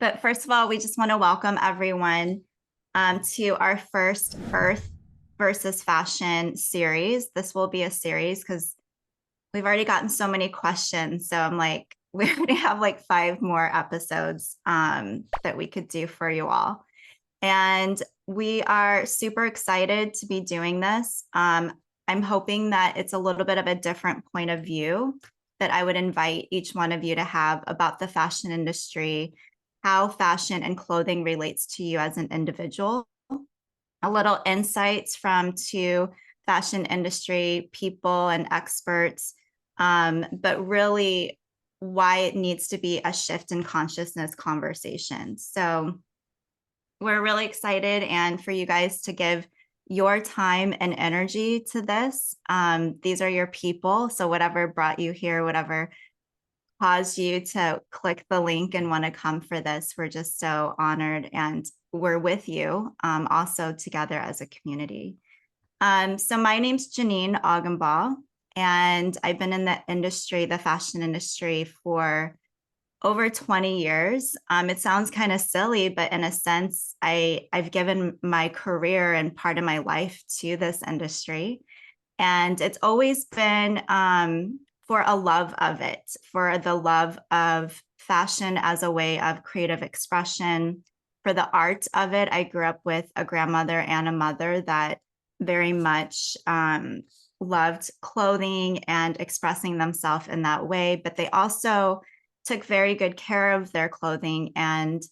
But first of all, we just want to welcome everyone to our first Earth versus Fashion series. This will be a series because we've already gotten so many questions. So I'm like, we already have like 5 more episodes that we could do for you all. And we are super excited to be doing this. I'm hoping that it's a little bit of a different point of view that I would invite each one of you to have about the fashion industry, how fashion and clothing relates to you as an individual, a little insights from 2 fashion industry people and experts, but really why it needs to be a shift in consciousness conversation. So we're really excited and for you guys to give your time and energy to this. These are your people. So whatever brought you here, whatever caused you to click the link and want to come for this, we're just so honored and we're with you also together as a community. So my name's Janeen Aughenbaugh, and I've been in the industry, the fashion industry, for over 20 years. It sounds kind of silly, but in a sense, I've given my career and part of my life to this industry. And it's always been for a love of it, for the love of fashion as a way of creative expression, for the art of it. I grew up with a grandmother and a mother that very much loved clothing and expressing themselves in that way, but they also took very good care of their clothing. And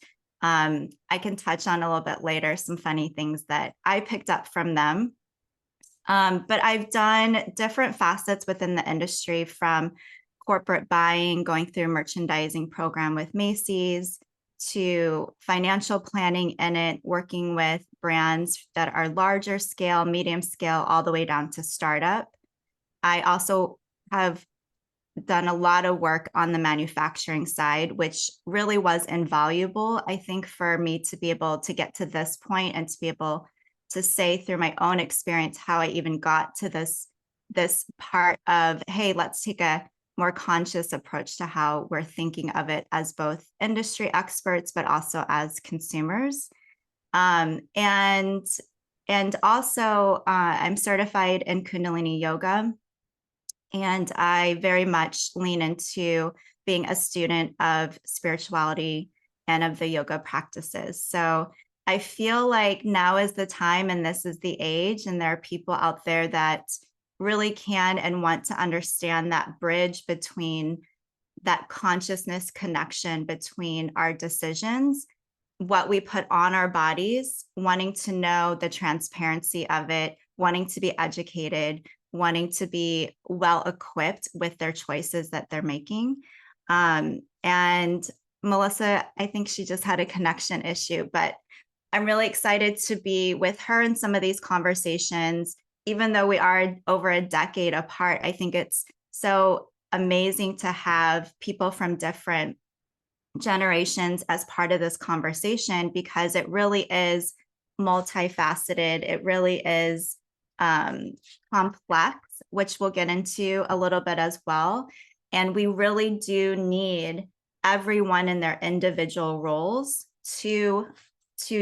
I can touch on a little bit later some funny things that I picked up from them. But I've done different facets within the industry, from corporate buying, going through a merchandising program with Macy's, to financial planning in it, working with brands that are larger scale, medium scale, all the way down to startup. I also have done a lot of work on the manufacturing side, which really was invaluable, I think, for me to be able to get to this point and to be able to say through my own experience how I even got to this part of, hey, let's take a more conscious approach to how we're thinking of it as both industry experts, but also as consumers. And also I'm certified in Kundalini yoga. And I very much lean into being a student of spirituality and of the yoga practices. So I feel like now is the time and this is the age, and there are people out there that really can and want to understand that bridge between that consciousness connection between our decisions, what we put on our bodies, wanting to know the transparency of it, wanting to be educated, wanting to be well equipped with their choices that they're making. And Melissa, I think she just had a connection issue, but I'm really excited to be with her in some of these conversations. Even though we are over a decade apart, I think it's so amazing to have people from different generations as part of this conversation, because it really is multifaceted. It really is complex, which we'll get into a little bit as well. And we really do need everyone in their individual roles to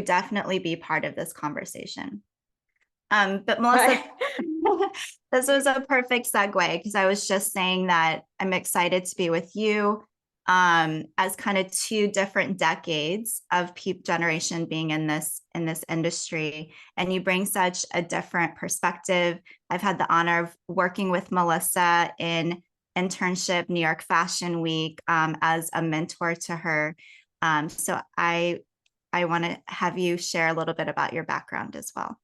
definitely be part of this conversation. But Melissa, this was a perfect segue, because I was just saying that I'm excited to be with you as kind of 2 different decades of generation being in this industry, and you bring such a different perspective. I've had the honor of working with Melissa in internship, New York Fashion Week, as a mentor to her. So I want to have you share a little bit about your background as well.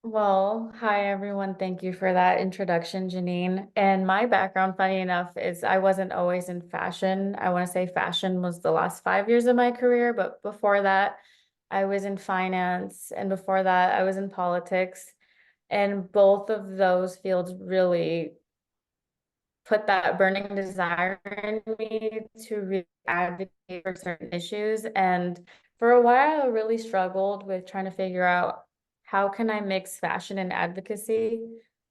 Well, hi everyone. Thank you for that introduction, Janine. And my background, funny enough, is I wasn't always in fashion. I want to say fashion was the last 5 years of my career, but before that, I was in finance, and before that, I was in politics. And both of those fields really put that burning desire in me to really advocate for certain issues. And for a while, I really struggled with trying to figure out, how can I mix fashion and advocacy?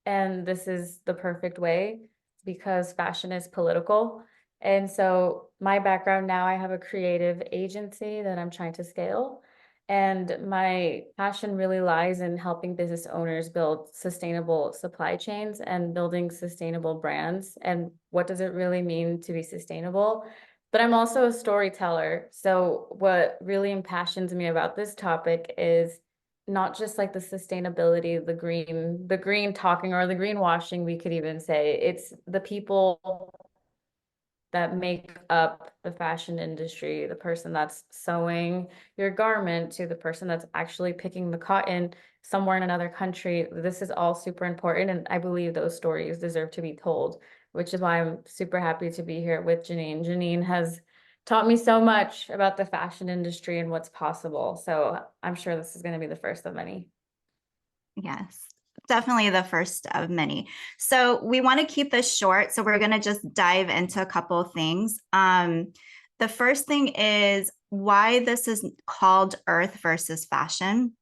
And this is the perfect way, because fashion is political. And so my background now, I have a creative agency that I'm trying to scale. And my passion really lies in helping business owners build sustainable supply chains and building sustainable brands. And what does it really mean to be sustainable? But I'm also a storyteller. So what really impassions me about this topic is not just like the sustainability, the green talking or the greenwashing, we could even say. It's the people that make up the fashion industry, the person that's sewing your garment to the person that's actually picking the cotton somewhere in another country. This is all super important. And I believe those stories deserve to be told, which is why I'm super happy to be here with Janeen. Janeen has taught me so much about the fashion industry and what's possible. So I'm sure this is going to be the first of many. Yes, definitely the first of many. So we want to keep this short. So we're going to just dive into a couple of things. The first thing is why this is called Earth versus Fashion.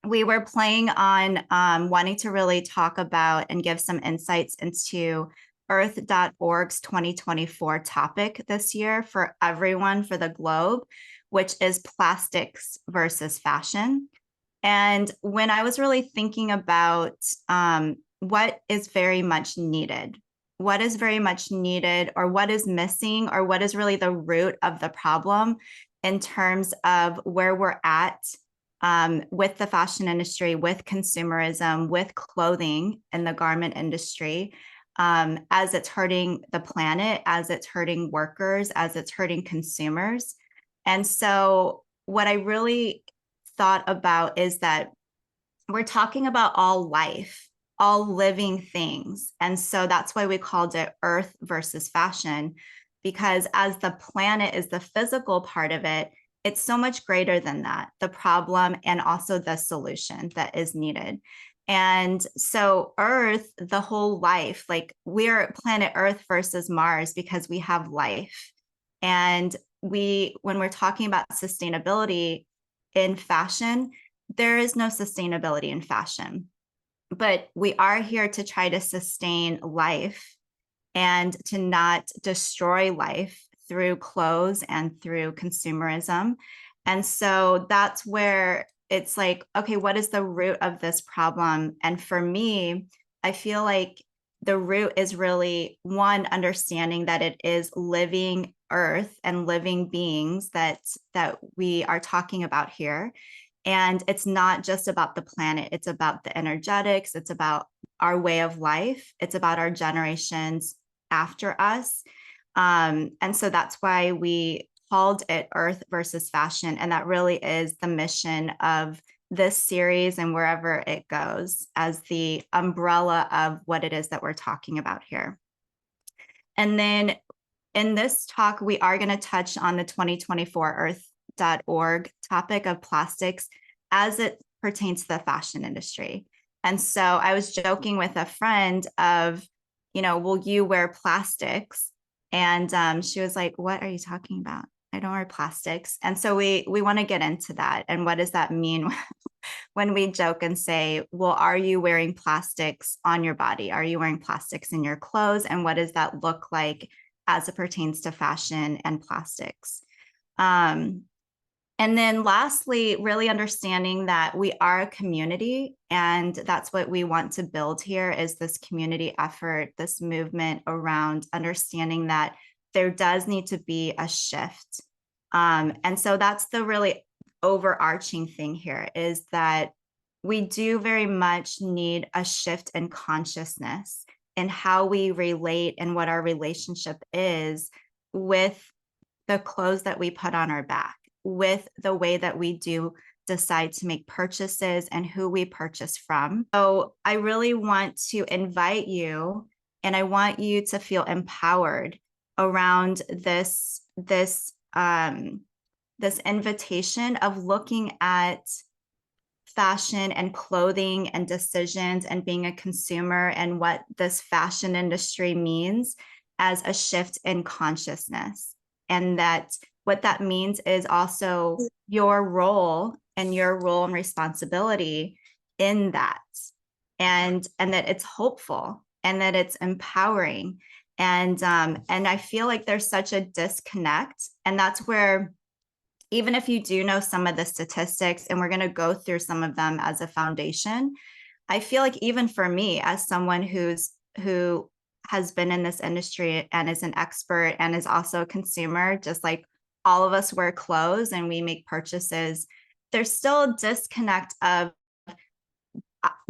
We were playing on wanting to really talk about and give some insights into earth.org's 2024 topic this year for everyone for the globe, which is plastics versus fashion. And when I was really thinking about what is very much needed, what is very much needed, or what is missing, or what is really the root of the problem in terms of where we're at with the fashion industry, with consumerism, with clothing in the garment industry, as it's hurting the planet, as it's hurting workers, as it's hurting consumers. And so, what I really thought about is that we're talking about all life, all living things. And so that's why we called it Earth versus Fashion, because as the planet is the physical part of it, it's so much greater than that, the problem and also the solution that is needed. And so Earth, the whole life, like we're planet Earth versus Mars because we have life. And when we're talking about sustainability in fashion, there is no sustainability in fashion, but we are here to try to sustain life and to not destroy life through clothes and through consumerism. And so that's where it's like, okay, what is the root of this problem? And for me, I feel like the root is really one, understanding that it is living earth and living beings that we are talking about here. And it's not just about the planet, it's about the energetics, it's about our way of life, it's about our generations after us. And so that's why we called it Earth versus Fashion. And that really is the mission of this series and wherever it goes as the umbrella of what it is that we're talking about here. And then in this talk, we are going to touch on the 2024 Earth.org topic of plastics as it pertains to the fashion industry. And so I was joking with a friend of, will you wear plastics? And she was like, what are you talking about? I don't wear plastics. And so we want to get into that. And what does that mean when we joke and say, well, are you wearing plastics on your body? Are you wearing plastics in your clothes? And what does that look like as it pertains to fashion and plastics? And then lastly, really understanding that we are a community, and that's what we want to build here is this community effort, this movement around understanding that there does need to be a shift. And so that's the really overarching thing here is that we do very much need a shift in consciousness in how we relate and what our relationship is with the clothes that we put on our back, with the way that we do decide to make purchases and who we purchase from. So I really want to invite you, and I want you to feel empowered around this invitation of looking at fashion and clothing and decisions and being a consumer and what this fashion industry means as a shift in consciousness. And that what that means is also your role and responsibility in that. And that it's hopeful and that it's empowering And I feel like there's such a disconnect. And that's where, even if you do know some of the statistics, and we're going to go through some of them as a foundation, I feel like even for me, as someone who has been in this industry and is an expert and is also a consumer, just like all of us wear clothes and we make purchases, there's still a disconnect of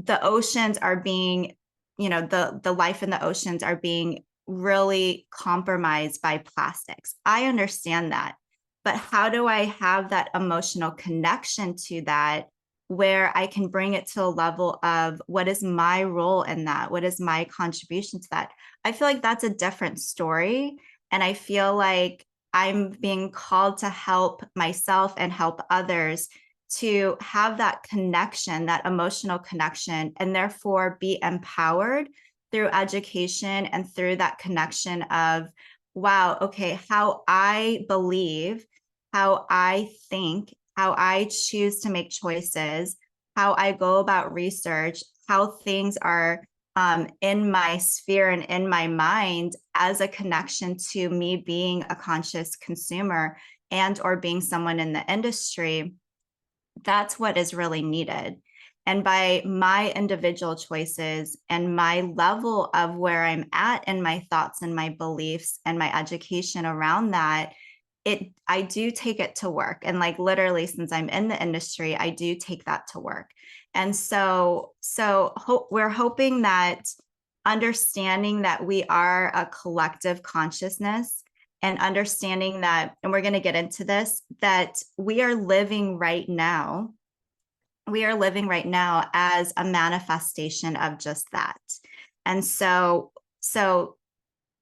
the oceans are being, the life in the oceans are being really compromised by plastics. I understand that. But how do I have that emotional connection to that, where I can bring it to a level of what is my role in that? What is my contribution to that? I feel like that's a different story. And I feel like I'm being called to help myself and help others to have that connection, that emotional connection, and therefore be empowered through education and through that connection of, wow, okay, how I believe, how I think, how I choose to make choices, how I go about research, how things are in my sphere and in my mind as a connection to me being a conscious consumer and or being someone in the industry. That's what is really needed. And by my individual choices and my level of where I'm at in my thoughts and my beliefs and my education around that, I do take it to work. And like literally, since I'm in the industry, I do take that to work. And we're hoping that, understanding that we are a collective consciousness, and understanding that, and we're going to get into this, that we are living right now. We are living right now as a manifestation of just that. And so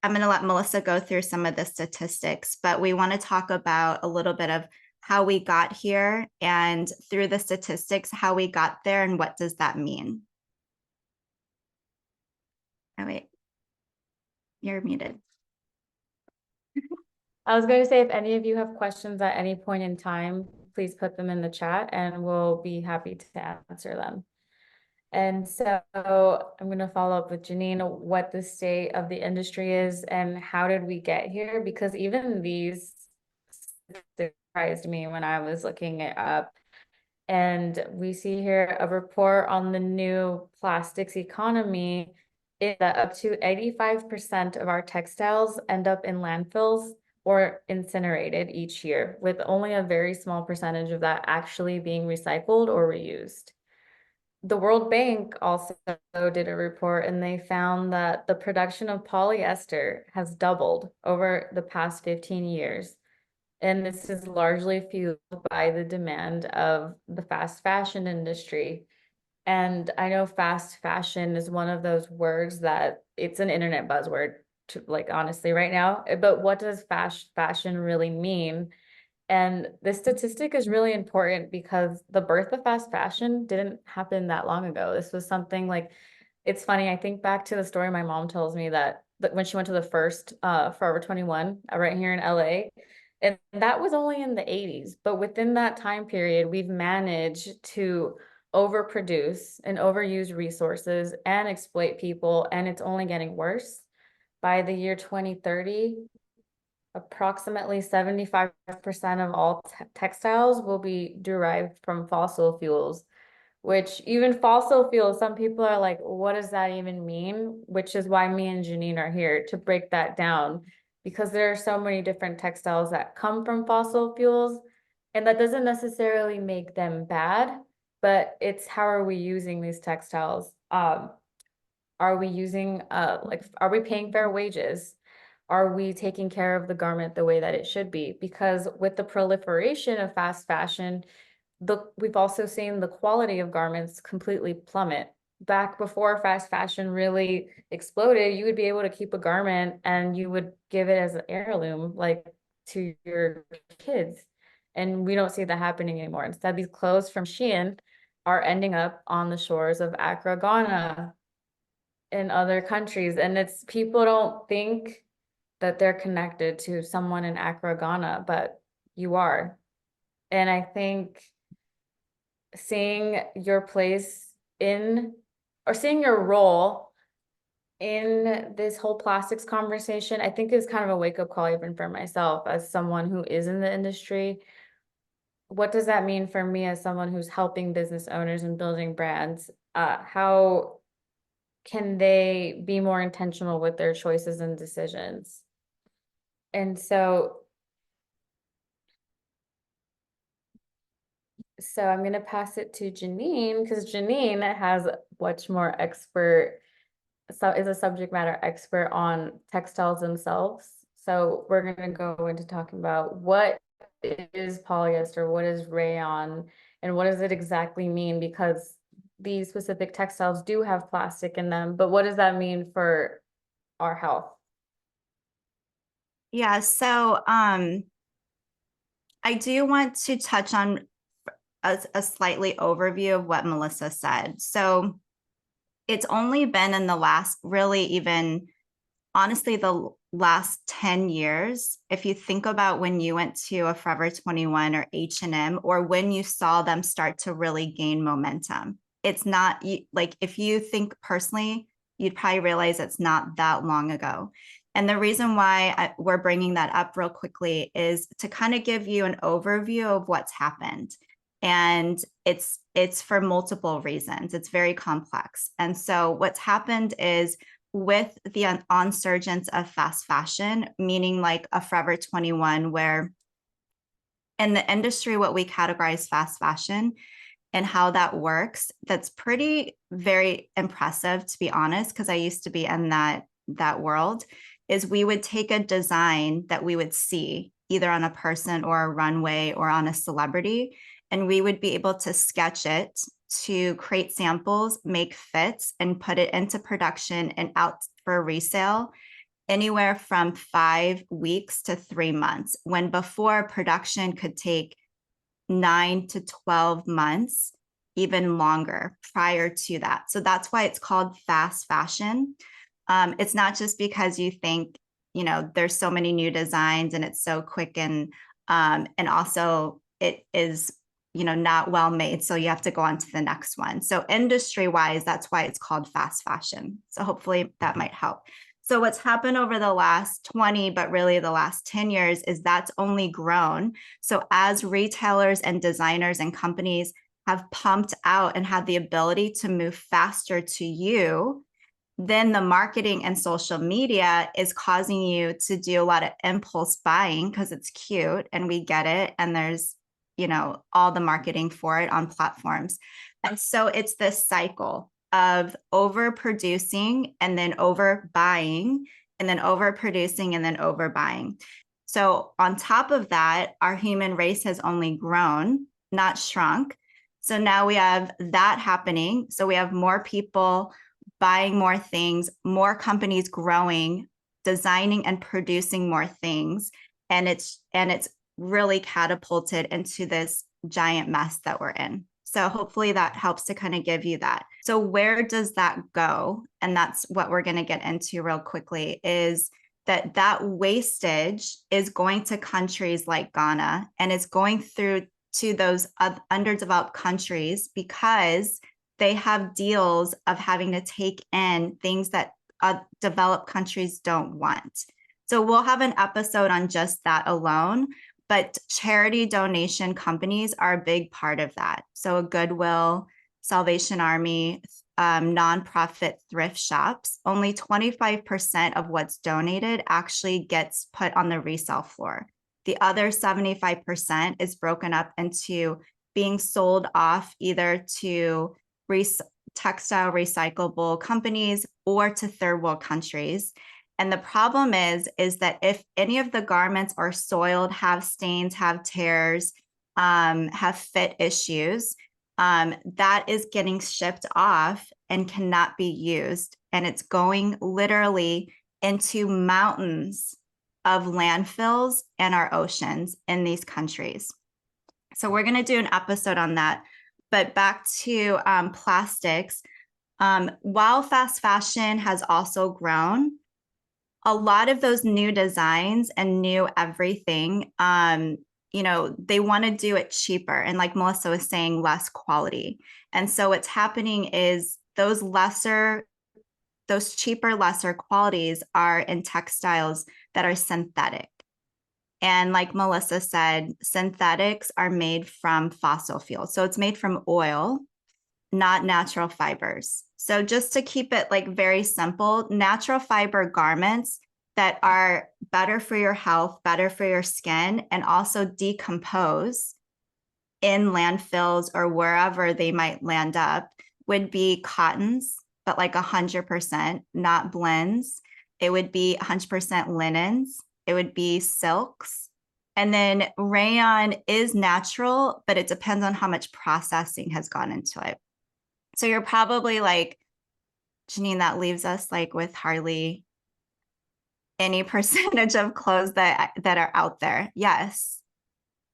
I'm going to let Melissa go through some of the statistics, but we want to talk about a little bit of how we got here, and through the statistics, how we got there and what does that mean. Oh, wait, you're muted. I was going to say, if any of you have questions at any point in time, please put them in the chat and we'll be happy to answer them. And so I'm going to follow up with Janeen, what the state of the industry is and how did we get here? Because even these surprised me when I was looking it up. And we see here a report on the new plastics economy is that up to 85% of our textiles end up in landfills or incinerated each year, with only a very small percentage of that actually being recycled or reused. The World Bank also did a report and they found that the production of polyester has doubled over the past 15 years. And this is largely fueled by the demand of the fast fashion industry. And I know fast fashion is one of those words that it's an internet buzzword, to, like, honestly right now. But what does fast fashion really mean? And this statistic is really important because the birth of fast fashion didn't happen that long ago. This was something like, it's funny, I think back to the story my mom tells me that when she went to the first Forever 21 right here in LA, and that was only in the 80s. But within that time period, we've managed to overproduce and overuse resources and exploit people, and it's only getting worse. By the year 2030, approximately 75% of all textiles will be derived from fossil fuels, which even fossil fuels, some people are like, what does that even mean? Which is why me and Janeen are here to break that down, because there are so many different textiles that come from fossil fuels, and that doesn't necessarily make them bad, but it's how are we using these textiles? Are we using, are we paying fair wages? Are we taking care of the garment the way that it should be? Because with the proliferation of fast fashion, we've also seen the quality of garments completely plummet. Back before fast fashion really exploded, you would be able to keep a garment and you would give it as an heirloom, like to your kids. And we don't see that happening anymore. Instead, these clothes from Shein are ending up on the shores of Accra, Ghana, in other countries. And it's, people don't think that they're connected to someone in Accra, Ghana, but you are. And I think seeing your place in, or seeing your role in this whole plastics conversation, I think it's kind of a wake-up call even for myself as someone who is in the industry. What does that mean for me as someone who's helping business owners and building brands? How can they be more intentional with their choices and decisions? And so I'm going to pass it to Janeen because Janeen has much more is a subject matter expert on textiles themselves. So we're going to go into talking about what is polyester, what is rayon, and what does it exactly mean? Because these specific textiles do have plastic in them, but what does that mean for our health? Yeah, so I do want to touch on a slightly overview of what Melissa said. So it's only been in the last, really even honestly, the last 10 years, if you think about when you went to a Forever 21 or H&M, or when you saw them start to really gain momentum, it's not like, if you think personally, you'd probably realize it's not that long ago. And the reason why we're bringing that up real quickly is to kind of give you an overview of what's happened. And it's for multiple reasons. It's very complex. And so what's happened is, with the insurgence of fast fashion, meaning like a Forever 21, where in the industry, what we categorize fast fashion and how that works, that's pretty very impressive, to be honest, because I used to be in that world, is we would take a design that we would see either on a person or a runway or on a celebrity, and we would be able to sketch it, to create samples, make fits, and put it into production and out for resale anywhere from 5 weeks to 3 months, when before production could take 9 to 12 months, even longer prior to that. So that's why it's called fast fashion. It's not just because you think, there's so many new designs and it's so quick, and also it is, not well made. So you have to go on to the next one. So industry wise, that's why it's called fast fashion. So hopefully that might help. So what's happened over the last 20, but really the last 10 years, is that's only grown. So as retailers and designers and companies have pumped out and had the ability to move faster to you, then the marketing and social media is causing you to do a lot of impulse buying because it's cute and we get it. And there's, all the marketing for it on platforms. And so it's this cycle of overproducing and then overbuying, and then overproducing and then overbuying. So on top of that, our human race has only grown, not shrunk. So now we have that happening. So we have more people buying more things, more companies growing, designing and producing more things. And it's really catapulted into this giant mess that we're in. So hopefully that helps to kind of give you that. So where does that go? And that's what we're going to get into real quickly, is that wastage is going to countries like Ghana, and it's going through to those underdeveloped countries because they have deals of having to take in things that developed countries don't want. So we'll have an episode on just that alone, but charity donation companies are a big part of that. So a Goodwill, Salvation Army, nonprofit thrift shops, only 25% of what's donated actually gets put on the resale floor. The other 75% is broken up into being sold off either to textile recyclable companies or to third world countries. And the problem is that if any of the garments are soiled, have stains, have tears, have fit issues, that is getting shipped off and cannot be used. And it's going literally into mountains of landfills and our oceans in these countries. So we're going to do an episode on that. But back to plastics, while fast fashion has also grown, a lot of those new designs and new everything, they want to do it cheaper. And like Melissa was saying, less quality. And so what's happening is those lesser those cheaper, lesser qualities are in textiles that are synthetic. And like Melissa said, synthetics are made from fossil fuels. So it's made from oil, not natural fibers. So just to keep it like very simple, natural fiber garments that are better for your health, better for your skin, and also decompose in landfills or wherever they might land up would be cottons, but like 100%, not blends. It would be 100% linens. It would be silks. And then rayon is natural, but it depends on how much processing has gone into it. So you're probably like, Janeen, that leaves us like with hardly any percentage of clothes that are out there. Yes.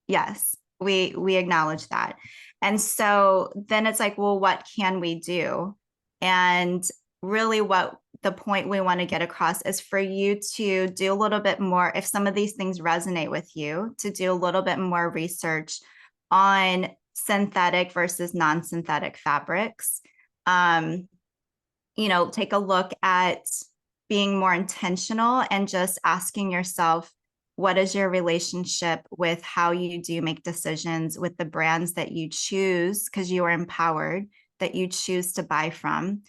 Yes. We acknowledge that. And so then it's like, well, what can we do? And really what the point we want to get across is for you to do a little bit more, if some of these things resonate with you, to do a little bit more research on synthetic versus non-synthetic fabrics. Take a look at being more intentional and just asking yourself, what is your relationship with how you do make decisions with the brands that you choose, because you are empowered, that you choose to buy from?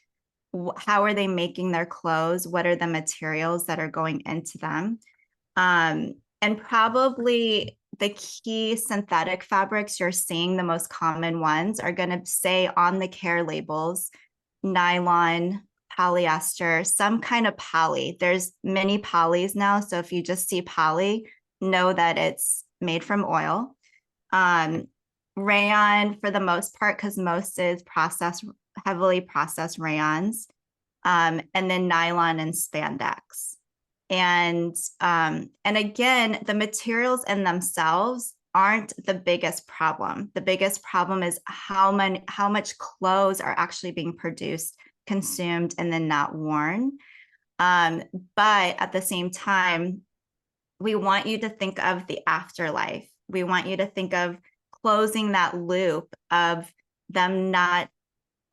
How are they making their clothes? What are the materials that are going into them? And probably the key synthetic fabrics you're seeing, the most common ones, are going to say on the care labels, nylon, polyester, some kind of poly. There's many polys now. So if you just see poly, know that it's made from oil. Rayon for the most part, because most is heavily processed rayons. And then nylon and spandex. And again, the materials in themselves aren't the biggest problem. The biggest problem is how much clothes are actually being produced, consumed, and then not worn. But at the same time, we want you to think of the afterlife. We want you to think of closing that loop of them not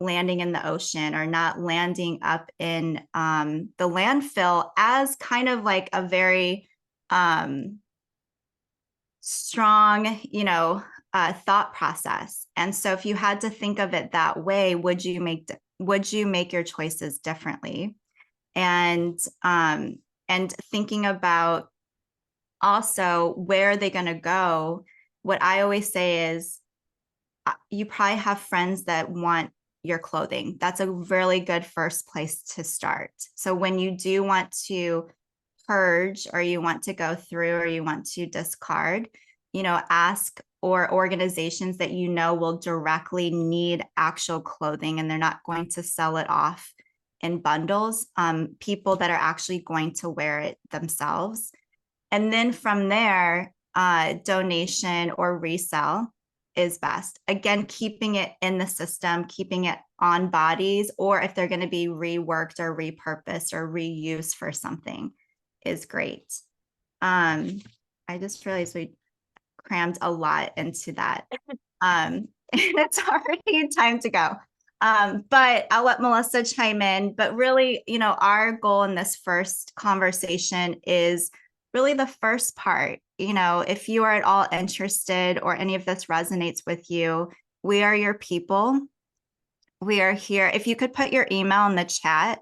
landing in the ocean or not landing up in the landfill as kind of like a very strong, thought process. And so if you had to think of it that way, would you make your choices differently? And thinking about also where are they going to go? What I always say is you probably have friends that want your clothing. That's a really good first place to start. So when you do want to purge, or you want to go through, or you want to discard, ask or organizations that will directly need actual clothing and they're not going to sell it off in bundles, people that are actually going to wear it themselves. And then from there, donation or resell is best. Again, keeping it in the system, keeping it on bodies, or if they're going to be reworked or repurposed or reused for something is great. I just realized we crammed a lot into that. It's already time to go. But I'll let Melissa chime in. But really, our goal in this first conversation is really the first part. If you are at all interested or any of this resonates with you, we are your people. We are here. If you could put your email in the chat,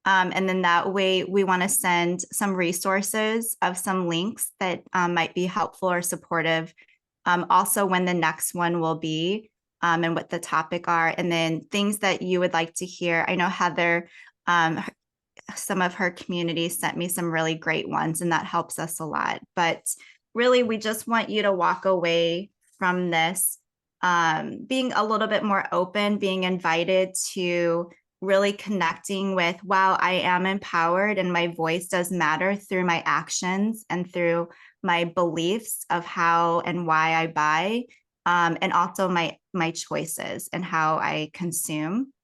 and then that way we want to send some resources of some links that might be helpful or supportive. Also when the next one will be, and what the topic are, and then things that you would like to hear. I know Heather, some of her community sent me some really great ones, and that helps us a lot. But really, we just want you to walk away from this being a little bit more open, being invited to really connecting with, wow, I am empowered and my voice does matter through my actions and through my beliefs of how and why I buy, and also my choices and how I consume,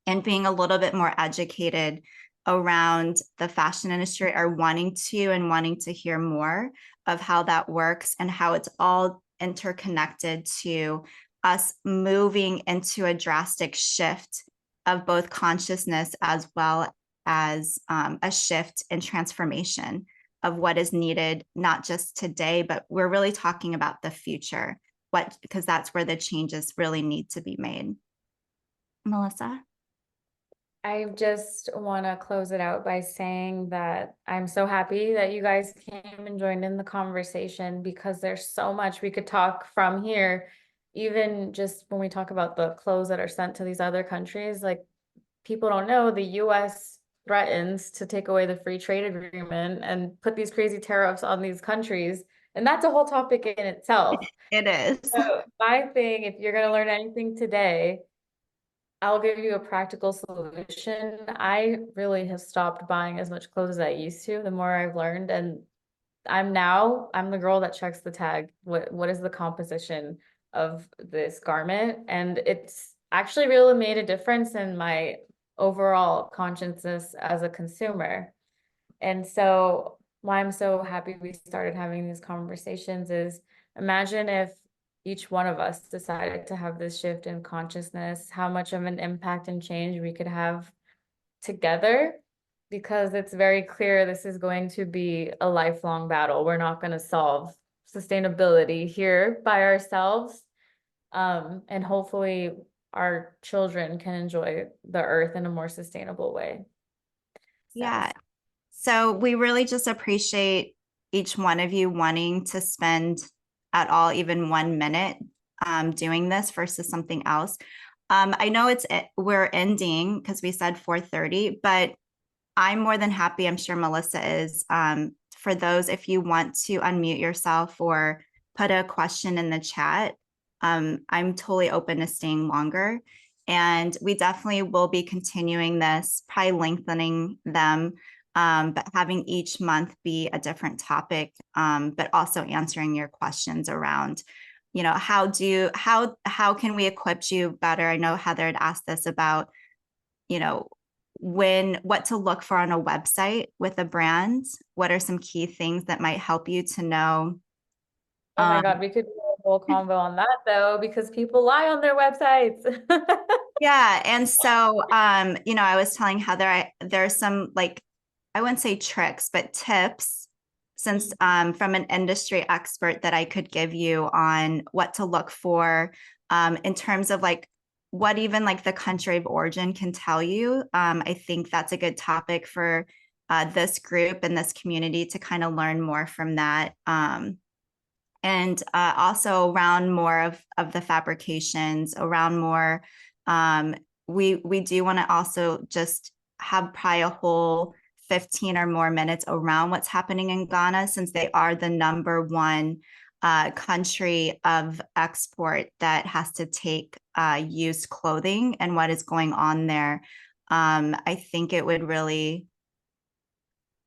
and being a little bit more educated around the fashion industry, or wanting to hear more of how that works and how it's all interconnected to us moving into a drastic shift of both consciousness as well as a shift and transformation of what is needed, not just today, but we're really talking about the future, because that's where the changes really need to be made. Melissa? I just want to close it out by saying that I'm so happy that you guys came and joined in the conversation, because there's so much we could talk from here. Even just when we talk about the clothes that are sent to these other countries, like, people don't know the US threatens to take away the free trade agreement and put these crazy tariffs on these countries. And that's a whole topic in itself. It is. So my thing, if you're going to learn anything today, I'll give you a practical solution. I really have stopped buying as much clothes as I used to, the more I've learned. And I'm the girl that checks the tag. What is the composition of this garment? And it's actually really made a difference in my overall consciousness as a consumer. And so why I'm so happy we started having these conversations is, imagine if each one of us decided to have this shift in consciousness, how much of an impact and change we could have together, because it's very clear this is going to be a lifelong battle. We're not going to solve sustainability here by ourselves. And hopefully our children can enjoy the earth in a more sustainable way. Yeah. So we really just appreciate each one of you wanting to spend at all even 1 minute doing this versus something else. I know we're ending because we said 4:30, but I'm more than happy. I'm sure Melissa is. For those, if you want to unmute yourself or put a question in the chat, I'm totally open to staying longer. And we definitely will be continuing this, probably lengthening them, but having each month be a different topic, but also answering your questions around, how can we equip you better? I know Heather had asked this about, what to look for on a website with a brand. What are some key things that might help you to know? Oh my God, we could do a whole convo on that though, because people lie on their websites. Yeah. And so, I was telling Heather, there's some, like, I wouldn't say tricks, but tips, since from an industry expert, that I could give you on what to look for in terms of like what even like the country of origin can tell you. I think that's a good topic for this group and this community to kind of learn more from that. And also around more of the fabrications, around more. We do want to also just have probably a whole 15 or more minutes around what's happening in Ghana, since they are the number one country of export that has to take used clothing, and what is going on there. I think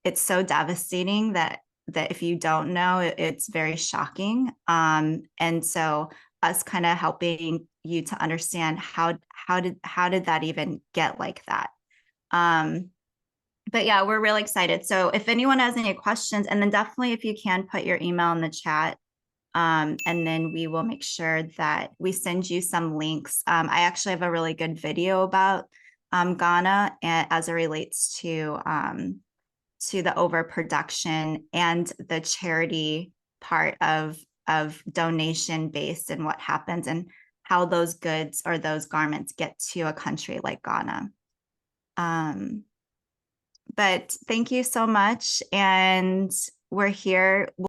it's so devastating that if you don't know, it's very shocking. And so us kind of helping you to understand how did that even get like that. But yeah, we're really excited. So if anyone has any questions, and then definitely if you can put your email in the chat, and then we will make sure that we send you some links. I actually have a really good video about Ghana as it relates to the overproduction and the charity part of donation based, and what happens and how those goods or those garments get to a country like Ghana. But thank you so much. And we're here.